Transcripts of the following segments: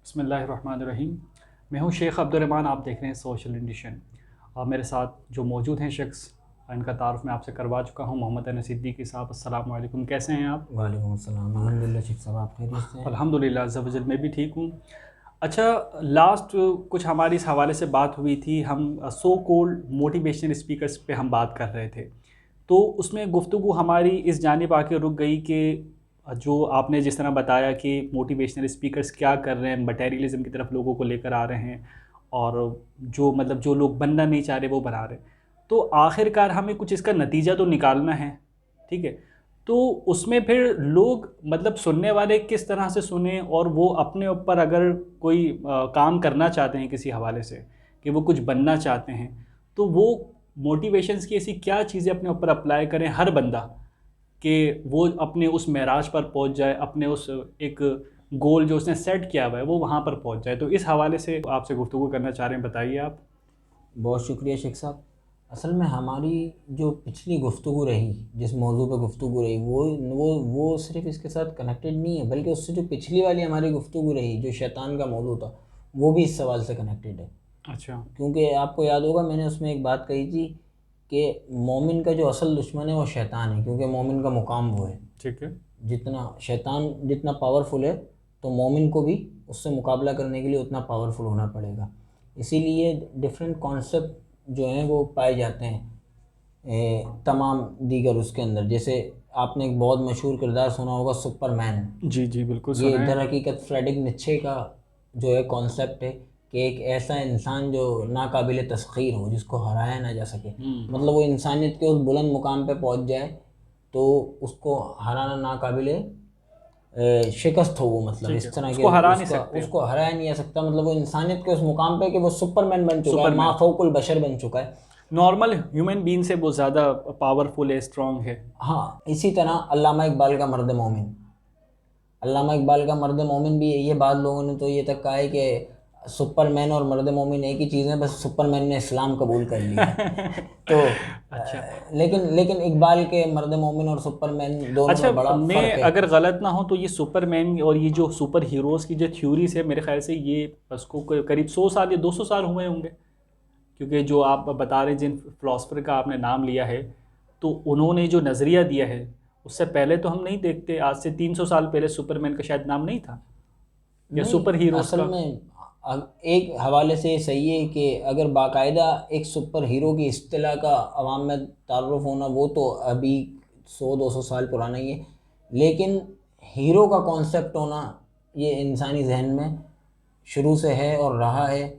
بسم اللہ الرحمن الرحیم. میں ہوں شیخ عبدالرحمٰن. آپ دیکھ رہے ہیں سوشل انڈیشن. اور میرے ساتھ جو موجود ہیں شخص، ان کا تعارف میں آپ سے کروا چکا ہوں. محمد انس صدیقی صاحب، السلام علیکم. کیسے ہیں آپ؟ وعلیکم السلام. الحمدللہ شیخ صاحب، آپ خیریت سے ہیں؟ الحمدللہ عز و جل میں بھی ٹھیک ہوں. اچھا، لاسٹ کچھ ہماری اس حوالے سے بات ہوئی تھی. ہم سو کولڈ موٹیویشنل اسپیکرس پہ ہم بات کر رہے تھے، تو اس میں گفتگو ہماری اس جانب آ کے رک گئی کہ جو آپ نے جس طرح بتایا کہ موٹیویشنل اسپیکرس کیا کر رہے ہیں، مٹیریلزم کی طرف لوگوں کو لے کر آ رہے ہیں، اور جو لوگ بننا نہیں چاہ رہے وہ بنا رہے ہیں. تو آخر کار ہمیں کچھ اس کا نتیجہ تو نکالنا ہے، ٹھیک ہے؟ تو اس میں پھر لوگ سننے والے کس طرح سے سنیں، اور وہ اپنے اوپر اگر کوئی کام کرنا چاہتے ہیں کسی حوالے سے کہ وہ کچھ بننا چاہتے ہیں، تو وہ موٹیویشنز کی ایسی کیا چیزیں اپنے اوپر اپلائی کریں ہر بندہ کہ وہ اپنے اس معراج پر پہنچ جائے، اپنے اس ایک گول جو اس نے سیٹ کیا ہوا ہے وہ وہاں پر پہنچ جائے. تو اس حوالے سے آپ سے گفتگو کرنا چاہ رہے ہیں، بتائیے آپ. بہت شکریہ شیخ صاحب. اصل میں ہماری جو پچھلی گفتگو رہی، جس موضوع پہ گفتگو رہی، وہ صرف اس کے ساتھ کنیکٹڈ نہیں ہے، بلکہ اس سے جو پچھلی والی ہماری گفتگو رہی جو شیطان کا موضوع تھا، وہ بھی اس سوال سے کنیکٹڈ ہے. اچھا. کیونکہ آپ کو یاد ہوگا میں نے اس میں ایک بات کہی تھی کہ مومن کا جو اصل دشمن ہے وہ شیطان ہے، کیونکہ مومن کا مقام وہ ہے. ٹھیک ہے. شیطان جتنا پاورفل ہے تو مومن کو بھی اس سے مقابلہ کرنے کے لیے اتنا پاورفل ہونا پڑے گا. اسی لیے ڈیفرنٹ کانسیپٹ جو ہیں وہ پائے جاتے ہیں تمام دیگر اس کے اندر. جیسے آپ نے ایک بہت مشہور کردار سنا ہوگا، سپر مین. جی جی بالکل سنا یہ ہے. در حقیقت فریڈرک نیچے کا جو ہے کانسیپٹ ہے کہ ایک ایسا انسان جو ناقابل تسخیر ہو، جس کو ہرایا نہ جا سکے. مطلب وہ انسانیت کے اس بلند مقام پہ پہنچ جائے تو اس کو ہرانا ناقابل شکست ہو. وہ مطلب اس طرح اس کے کو ہرا نہیں سکتے. اس کو ہرایا نہیں جا سکتا. مطلب وہ انسانیت کے اس مقام پہ کہ وہ سپر مین بن چکا ہے، ما فوق البشر بن چکا ہے. نارمل ہیومن بین سے وہ زیادہ پاورفل ہے، اسٹرانگ ہے. ہاں، اسی طرح علامہ اقبال کا مرد مومن. علامہ اقبال کا مرد مومن بھی یہ بعض لوگوں نے تو یہ تک کہا ہے کہ سپر مین اور مرد مومن ایک ہی چیز ہے، بس سپر مین نے اسلام قبول کر لیا. تو اچھا. لیکن اقبال کے مرد مومن اور سپر مین دونوں میں بڑا فرق ہے. اگر غلط نہ ہو تو یہ سپر مین اور یہ جو سپر ہیروز کی جو تھیوریز ہے، میرے خیال سے یہ اس کو قریب 100 سال یا 200 سال ہوئے ہوں گے. کیونکہ جو آپ بتا رہے ہیں جن فلاسفر کا آپ نے نام لیا ہے، تو انہوں نے جو نظریہ دیا ہے اس سے پہلے تو ہم نہیں دیکھتے. آج سے 300 سال پہلے سپر مین کا شاید نام نہیں تھا، یا سپر ہیروز اصل کا. میں ایک حوالے سے یہ صحیح ہے کہ اگر باقاعدہ ایک سپر ہیرو کی اصطلاح کا عوام میں تعارف ہونا، وہ تو ابھی 100-200 سال پرانا ہی ہے. لیکن ہیرو کا کانسیپٹ ہونا یہ انسانی ذہن میں شروع سے ہے اور رہا ہے.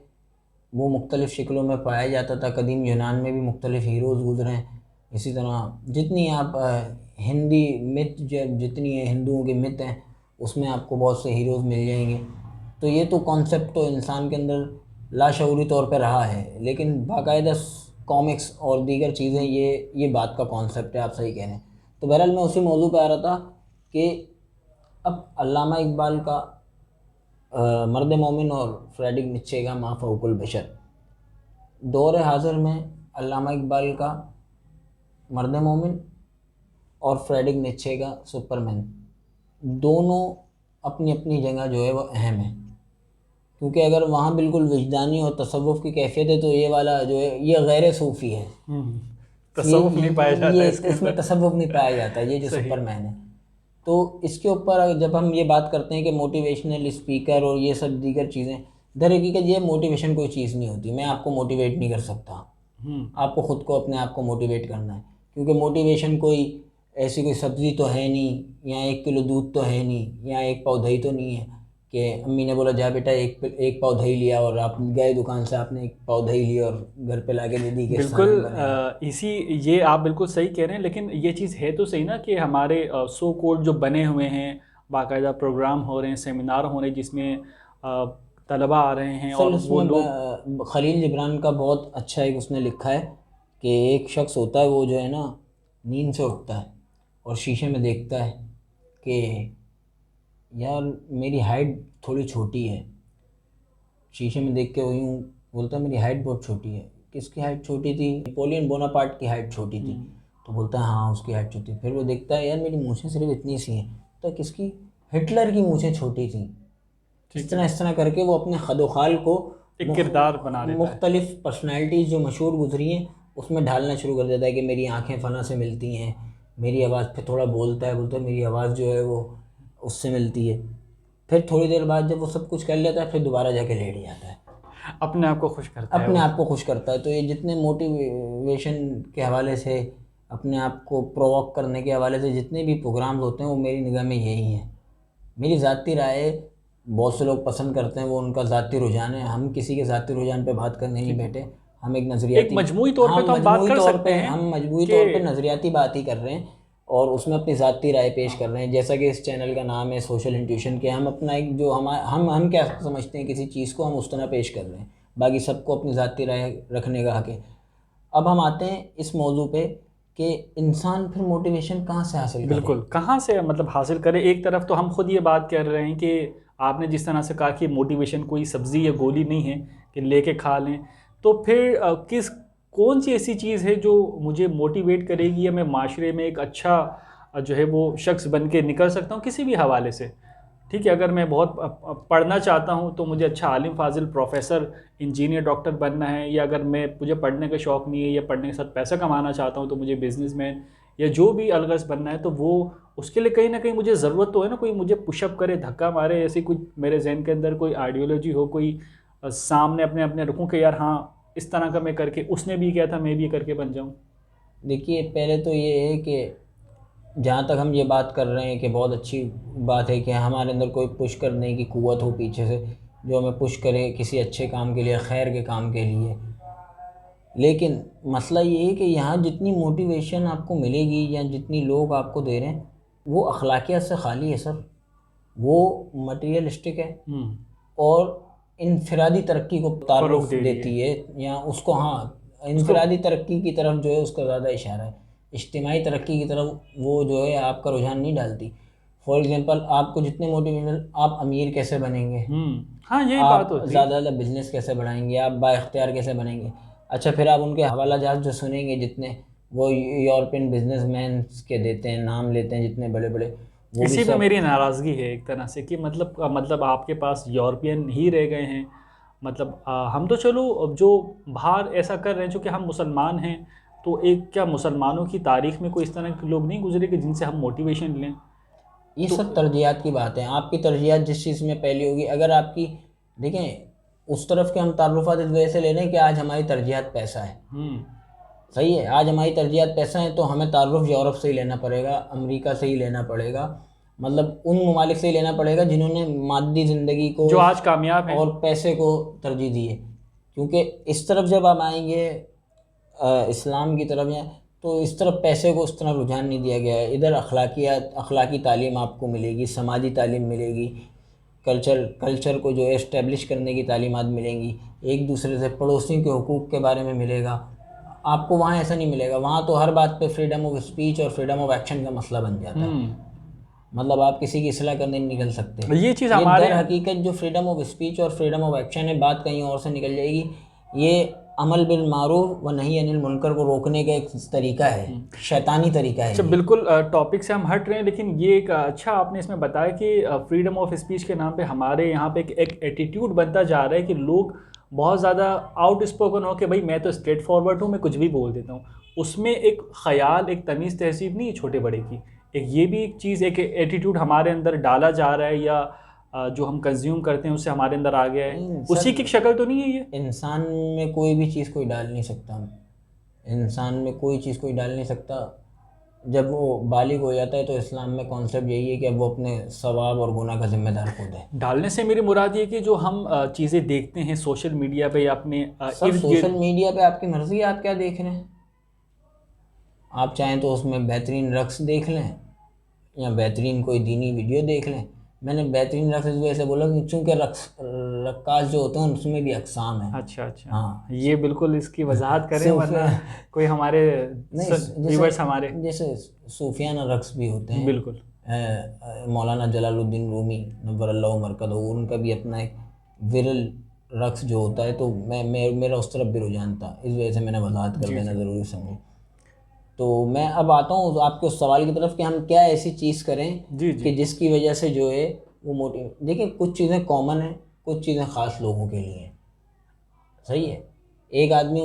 وہ مختلف شکلوں میں پایا جاتا تھا. قدیم یونان میں بھی مختلف ہیروز گزرے ہیں. اسی طرح جتنی آپ ہندی مت جتنی ہندوؤں کے مت ہیں، اس میں آپ کو بہت سے ہیروز مل جائیں گے. تو یہ تو کانسیپٹ تو انسان کے اندر لاشعوری طور پہ رہا ہے. لیکن باقاعدہ کامکس اور دیگر چیزیں یہ بات کا کانسیپٹ ہے. آپ صحیح کہہ رہے ہیں. تو بہرحال میں اسی موضوع پہ آ رہا تھا کہ اب علامہ اقبال کا مرد مومن اور فریڈرک نیچے کا ما فوق البشر، دور حاضر میں علامہ اقبال کا مرد مومن اور فریڈرک نیچے کا سپر مین، دونوں اپنی اپنی جگہ جو ہے وہ اہم ہے. کیونکہ اگر وہاں بالکل وجدانی اور تصوف کی کیفیت ہے تو یہ والا جو ہے یہ غیر صوفی ہے. تصوف نہیں پایا جاتا اس میں تصوف نہیں پایا جاتا، یہ جو سپر مین ہے. تو اس کے اوپر جب ہم یہ بات کرتے ہیں کہ موٹیویشنل اسپیکر اور یہ سب دیگر چیزیں، در حقیقت یہ موٹیویشن کوئی چیز نہیں ہوتی. میں آپ کو موٹیویٹ نہیں کر سکتا. آپ کو خود کو اپنے آپ کو موٹیویٹ کرنا ہے. کیونکہ موٹیویشن کوئی ایسی کوئی سبزی تو ہے نہیں، یا 1 کلو دودھ تو ہے نہیں، یا 1 پاؤ دہی تو نہیں ہے کہ امی نے بولا جا بیٹا 1 پاؤ دہی لیا اور آپ گئے دکان سے، آپ نے 1 پاؤ دہی لیا اور گھر پہ لا کے دے دی کہ بالکل. یہ آپ بالکل صحیح کہہ رہے ہیں. لیکن یہ چیز ہے تو صحیح نا کہ ہمارے سو کوڈ جو بنے ہوئے ہیں، باقاعدہ پروگرام ہو رہے ہیں، سیمینار ہو رہے ہیں جس میں طلبہ آ رہے ہیں، اور وہ لوگ. خلیل جبران کا بہت اچھا ایک اس نے لکھا ہے کہ ایک شخص ہوتا ہے وہ جو ہے نا نیند سے اٹھتا ہے اور شیشے میں دیکھتا ہے کہ یار میری ہائٹ تھوڑی چھوٹی ہے. شیشے میں دیکھ کے وہ یوں بولتا ہے میری ہائٹ بہت چھوٹی ہے. کس کی ہائٹ چھوٹی تھی؟ نیپولین بوناپارٹ کی ہائٹ چھوٹی تھی. تو بولتا ہے ہاں اس کی ہائٹ چھوٹی. پھر وہ دیکھتا ہے یار میری مونچھیں صرف اتنی سی ہیں. تو کس کی؟ ہٹلر کی مونچھیں چھوٹی تھیں. اس طرح کر کے وہ اپنے خد و خال کو ایک کردار بنا دیتا ہے. مختلف پرسنالٹیز جو مشہور گزری ہیں اس میں ڈھالنا شروع کر دیتا ہے کہ میری آنکھیں فلاں سے ملتی ہیں, میری آواز پہ تھوڑا بولتا ہے میری آواز جو ہے وہ اس سے ملتی ہے. پھر تھوڑی دیر بعد جب وہ سب کچھ کر لیتا ہے پھر دوبارہ جا کے لیٹ جاتا ہے, اپنے آپ کو خوش کرتا ہے, اپنے آپ کو خوش کرتا ہے. تو یہ جتنے موٹیویشن کے حوالے سے, اپنے آپ کو پرووک کرنے کے حوالے سے جتنے بھی پروگرامز ہوتے ہیں وہ میری نگاہ میں یہی ہیں. میری ذاتی رائے بہت سے لوگ پسند کرتے ہیں, وہ ان کا ذاتی رجحان ہے. ہم کسی کے ذاتی رجحان پہ بات کرنے نہیں بیٹھے, ہم ایک نظریاتی, ایک مجموعی طور پہ تو ہم بات کر سکتے ہیں, ہم مجموعی طور پہ نظریاتی بات ہی کر رہے ہیں اور اس میں اپنی ذاتی رائے پیش کر رہے ہیں. جیسا کہ اس چینل کا نام ہے سوشل انٹیوشن کے, ہم اپنا ایک جو ہم کیا سمجھتے ہیں کسی چیز کو, ہم اس طرح پیش کر رہے ہیں. باقی سب کو اپنی ذاتی رائے رکھنے کا حق ہے. اب ہم آتے ہیں اس موضوع پہ کہ انسان پھر موٹیویشن کہاں سے حاصل کرے. بالکل کہاں سے مطلب حاصل کرے. ایک طرف تو ہم خود یہ بات کر رہے ہیں کہ آپ نے جس طرح سے کہا کہ موٹیویشن کوئی سبزی یا گولی نہیں ہے کہ لے کے کھا لیں, تو پھر کون سی ایسی چیز ہے جو مجھے موٹیویٹ کرے گی یا میں معاشرے میں ایک اچھا جو ہے وہ شخص بن کے نکل سکتا ہوں کسی بھی حوالے سے. ٹھیک ہے, اگر میں بہت پڑھنا چاہتا ہوں تو مجھے اچھا عالم فاضل پروفیسر انجینئر ڈاکٹر بننا ہے, یا اگر مجھے پڑھنے کا شوق نہیں ہے یا پڑھنے کے ساتھ پیسہ کمانا چاہتا ہوں تو مجھے بزنس مین یا جو بھی الغرض بننا ہے, تو وہ اس کے لیے کہیں نہ کہیں مجھے ضرورت تو ہے نا, کوئی مجھے پش اپ کرے, دھکا مارے, ایسی کچھ میرے ذہن کے اندر کوئی آئیڈیالوجی ہو, کوئی سامنے اپنے رکھوں کہ یار ہاں اس طرح کا میں کر کے, اس نے بھی کیا تھا میں بھی کر کے بن جاؤں. دیکھیے پہلے تو یہ ہے کہ جہاں تک ہم یہ بات کر رہے ہیں کہ بہت اچھی بات ہے کہ ہمارے اندر کوئی پش کرنے کی قوت ہو پیچھے سے جو ہمیں پش کرے کسی اچھے کام کے لیے, خیر کے کام کے لیے. لیکن مسئلہ یہ ہے کہ یہاں جتنی موٹیویشن آپ کو ملے گی یا جتنی لوگ آپ کو دے رہے ہیں وہ اخلاقیات سے خالی ہے سر, وہ مٹیریلسٹک ہے اور انفرادی ترقی کو تعارف دیتی ہے, یا اس کو انفرادی ترقی کی طرف جو ہے اس کا زیادہ اشارہ ہے. اجتماعی ترقی کی طرف وہ جو ہے آپ کا رجحان نہیں ڈالتی. فار ایگزامپل آپ کو جتنے موٹیویشن, آپ امیر کیسے بنیں گے, ہاں یہی بات ہوتی ہے, زیادہ زیادہ بزنس کیسے بڑھائیں گے, آپ با اختیار کیسے بنیں گے. اچھا پھر آپ ان کے حوالہ جات جو سنیں گے جتنے, وہ یورپین بزنس مینس کے دیتے ہیں, نام لیتے ہیں جتنے بڑے بڑے, وہ اسی پہ میری ناراضگی ہے ایک طرح سے کہ مطلب آپ کے پاس یورپین ہی رہ گئے ہیں. مطلب ہم تو چلو جو باہر ایسا کر رہے ہیں چونکہ ہم مسلمان ہیں, تو ایک کیا مسلمانوں کی تاریخ میں کوئی اس طرح کے لوگ نہیں گزرے کہ جن سے ہم موٹیویشن لیں. یہ سب ترجیحات کی بات ہے. آپ کی ترجیحات جس چیز میں پہلی ہوگی, اگر آپ کی دیکھیں اس طرف کے ہم تعارفات اس وجہ سے لے رہے ہیں کہ آج ہماری ترجیحات پیسہ ہے, صحیح ہے, آج ہماری ترجیحات پیسہ ہیں تو ہمیں تعارف یورپ سے ہی لینا پڑے گا, امریکہ سے ہی لینا پڑے گا, مطلب ان ممالک سے ہی لینا پڑے گا جنہوں نے مادی زندگی کو جو آج کامیاب ہیں اور پیسے کو ترجیح دی ہے. کیونکہ اس طرف جب ہم آئیں گے اسلام کی طرف, تو اس طرف پیسے کو اس طرح رجحان نہیں دیا گیا ہے. ادھر اخلاقی تعلیم آپ کو ملے گی, سماجی تعلیم ملے گی, کلچر کو جو ہے اسٹیبلش کرنے کی تعلیمات ملیں گی, ایک دوسرے سے پڑوسیوں کے حقوق کے بارے میں ملے گا. آپ کو وہاں ایسا نہیں ملے گا. وہاں تو ہر بات پہ فریڈم آف اسپیچ اور فریڈم آف ایکشن کا مسئلہ بن جاتا ہے. مطلب آپ کسی کی اصلاح کرنے نہیں نکل سکتے. یہ چیز ہمارے در حقیقت جو فریڈم آف اسپیچ اور فریڈم آف ایکشن ہے, بات کہیں اور سے نکل جائے گی. یہ عمل بالمعروف و نہی عن المنکر کو روکنے کا ایک طریقہ ہے, شیطانی طریقہ ہے. اچھا بالکل ٹاپک سے ہم ہٹ رہے ہیں, لیکن یہ ایک اچھا آپ نے اس میں بتایا کہ فریڈم آف اسپیچ کے نام پہ ہمارے یہاں پہ ایک ایٹیٹیوڈ بنتا جا رہا ہے کہ لوگ بہت زیادہ آؤٹ اسپوکن ہو کہ بھائی میں تو اسٹریٹ فارورڈ ہوں, میں کچھ بھی بول دیتا ہوں. اس میں ایک خیال, ایک تمیز تہذیب نہیں ہے چھوٹے بڑے کی, ایک یہ بھی ایک چیز, ایک ایٹیٹیوڈ ہمارے اندر ڈالا جا رہا ہے یا جو ہم کنزیوم کرتے ہیں اس سے ہمارے اندر آ گیا ہے. اسی کی شکل تو نہیں ہے یہ. انسان میں کوئی بھی چیز کوئی ڈال نہیں سکتا, انسان میں کوئی چیز کوئی ڈال نہیں سکتا. جب وہ بالغ ہو جاتا ہے تو اسلام میں کانسیپٹ یہی ہے کہ اب وہ اپنے ثواب اور گناہ کا ذمہ دار خود ہے. ڈالنے سے میری مراد یہ کہ جو ہم چیزیں دیکھتے ہیں سوشل میڈیا پہ یا اپنے سوشل میڈیا پہ آپ کی مرضی ہے آپ کیا دیکھ رہے ہیں. آپ چاہیں تو اس میں بہترین رقص دیکھ لیں یا بہترین کوئی دینی ویڈیو دیکھ لیں. میں نے بہترین رقص اس وجہ سے بولا کہ چونکہ رقاص جو ہوتے ہیں اس میں بھی اقسام ہیں. اچھا ہاں, یہ بالکل اس کی وضاحت کریں ورنہ کوئی ہمارے ویورز ہمارے, جیسے صوفیانہ رقص بھی ہوتے ہیں. بالکل مولانا جلال الدین رومی نور اللہ مرکزہ, ان کا بھی اپنا ایک ورل رقص جو ہوتا ہے, تو میرا اس طرف بھی رجحان تھا, اس وجہ سے میں نے وضاحت کر دینا ضروری سمجھی. تو میں اب آتا ہوں آپ کے اس سوال کی طرف کہ ہم کیا ایسی چیز کریں کہ جس کی وجہ سے جو ہے وہ دیکھیں کچھ چیزیں کامن ہیں، کچھ چیزیں خاص لوگوں کے لیے ہیں، صحیح ہے. ایک آدمی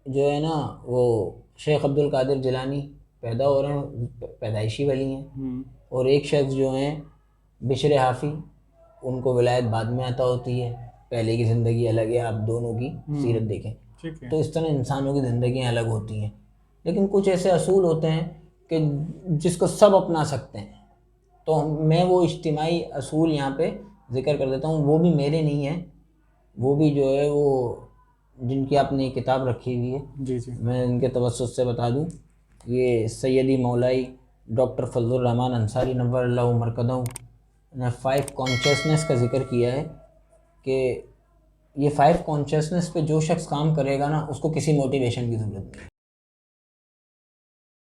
جو ہے نا وہ شیخ عبد القادر جیلانی پیدا ہو رہے ہیں، پیدائشی ولی ہیں، اور ایک شخص جو ہیں بشر حافی، ان کو ولایت بعد میں عطا ہوتی ہے، پہلے کی زندگی الگ ہے، آپ دونوں کی سیرت دیکھیں. تو اس طرح انسانوں کی زندگیاں الگ ہوتی ہیں، لیکن کچھ ایسے اصول ہوتے ہیں کہ جس کو سب اپنا سکتے ہیں. تو میں وہ اجتماعی اصول یہاں پہ ذکر کر دیتا ہوں، وہ بھی میرے نہیں ہیں، وہ بھی جو ہے وہ جن کی آپ نے کتاب رکھی ہوئی ہے. جی جی. میں ان کے توسط سے بتا دوں، یہ سیدی مولائی ڈاکٹر فضل الرحمن انصاری نور اللہ مرکزہ نے 5 کانشیسنس کا ذکر کیا ہے کہ یہ 5 کانشیسنس پہ جو شخص کام کرے گا نا اس کو کسی موٹیویشن کی ضرورت نہیں.